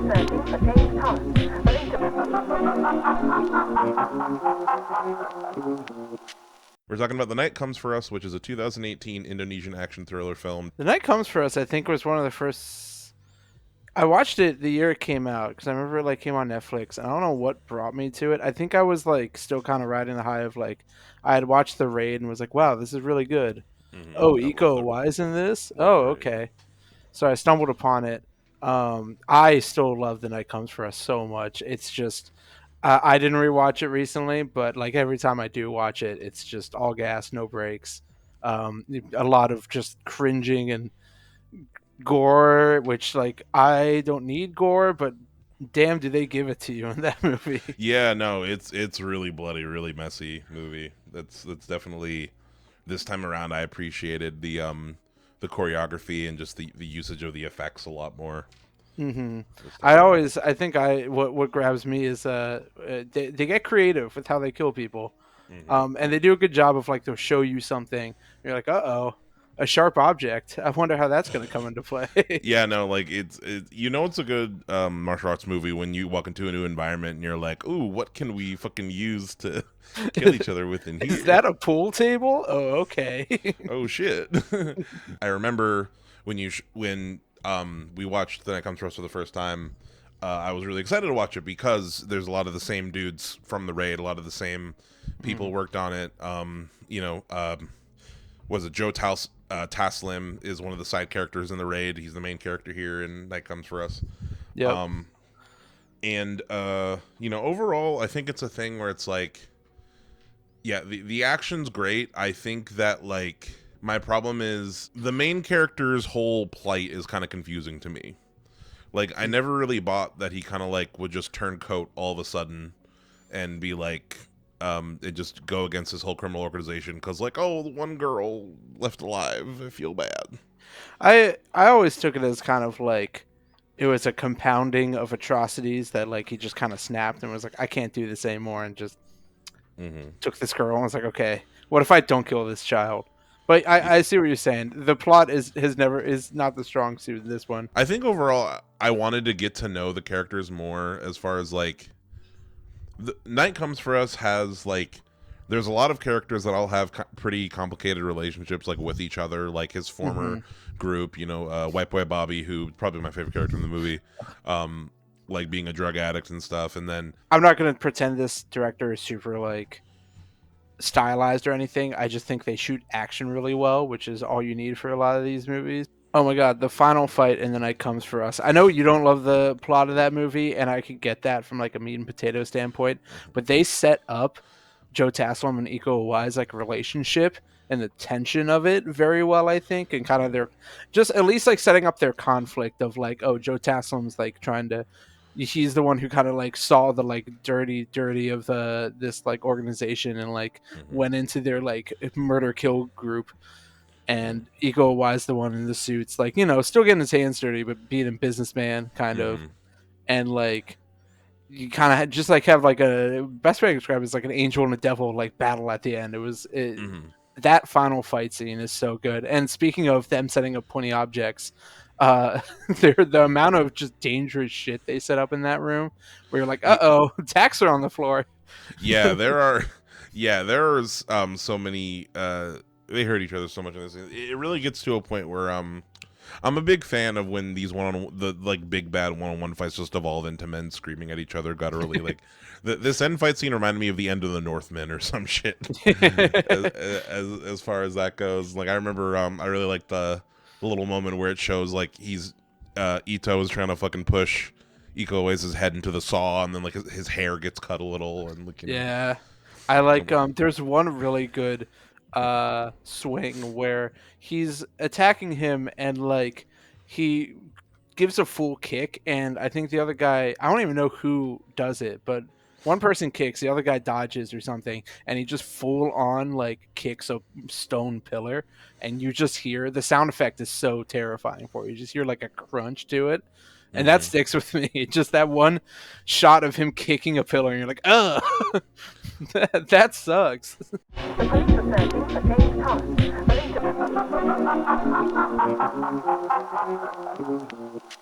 searching for James Thomas. We're talking about The Night Comes For Us, which is a 2018 Indonesian action thriller film. The Night Comes For Us, I think, was one of the first. I watched it the year it came out because I remember it like came on Netflix, and I don't know what brought me to it. I think I was like still kind of riding the high of like I had watched The Raid and was like, "Wow, this is really good." Mm-hmm. Oh, Iko Uwais in this? Oh, okay. So I stumbled upon it. I still love The Night Comes For Us so much. It's just I didn't rewatch it recently, but like every time I do watch it, it's just all gas, no brakes. A lot of just cringing and gore, which like I don't need gore, but damn, do they give it to you in that movie? Yeah, no, it's really bloody, really messy movie. That's definitely this time around. I appreciated the choreography and just the usage of the effects a lot more. Mm-hmm. I think what grabs me is they get creative with how they kill people, and they do a good job of like they'll show you something. You're like, uh-oh, a sharp object. I wonder how that's going to come into play. Yeah, no, like it's it's a good martial arts movie when you walk into a new environment and you're like, ooh, what can we fucking use to kill each other with in here? Is that a pool table? Oh, okay. Oh shit. I remember when we watched The Night Comes For Us for the first time. I was really excited to watch it because there's a lot of the same dudes from The Raid, a lot of the same people worked on it. Was it Joe Taslim is one of the side characters in The Raid. He's the main character here in Night Comes For Us. Yeah. Overall, I think it's a thing where it's like, yeah, the action's great. I think that like my problem is the main character's whole plight is kind of confusing to me. Like I never really bought that he kind of like would just turn coat all of a sudden and be like and just go against this whole criminal organization because like, oh, the one girl left alive, I feel bad. I always took it as kind of like it was a compounding of atrocities that like he just kind of snapped and was like, I can't do this anymore, and just took this girl and was like, okay, what if I don't kill this child? But I see what you're saying. The plot is not the strong suit in this one. I think overall I wanted to get to know the characters more as far as like the Night Comes For Us has like there's a lot of characters that all have pretty complicated relationships like with each other, like his former group, White Boy Bobby, who probably my favorite character in the movie, like being a drug addict and stuff. And then I'm not going to pretend this director is super like stylized or anything. I just think they shoot action really well, which is all you need for a lot of these movies. Oh my god, the final fight in The Night Comes For Us. I know you don't love the plot of that movie, and I could get that from like a meat and potato standpoint, but they set up Joe Taslim and Iko Uwais like relationship and the tension of it very well, I think, and kind of their just at least like setting up their conflict of like, oh, Joe Taslim's like trying to he's the one who kind of like saw the like dirty of this like organization and like went into their like murder kill group, and Iko Uwais the one in the suits, like, still getting his hands dirty but being a businessman kind of, and like you kind of just like have like a best way to describe it is like an angel and a devil like battle at the end. That final fight scene is so good. And speaking of them setting up pointy objects, the amount of just dangerous shit they set up in that room where you're like, tacks are on the floor. Yeah, there's so many they hurt each other so much in this. It really gets to a point where I'm a big fan of when these big bad one-on-one fights just evolve into men screaming at each other gutturally. Like this end fight scene reminded me of the end of the Northmen or some shit. as far as that goes, like I remember I really liked the little moment where it shows like Ito is trying to fucking push Iko Uwais' head into the saw, and then like his hair gets cut a little, and like yeah, I like there's one really good swing where he's attacking him and like he gives a full kick, and I think the other guy, I don't even know who does it, but one person kicks, the other guy dodges or something, and he just full on like kicks a stone pillar, and you just hear the sound effect is so terrifying for you. You just hear like a crunch to it, and that sticks with me. Just that one shot of him kicking a pillar, and you're like, ugh, that sucks. The police are searching for James Thomas.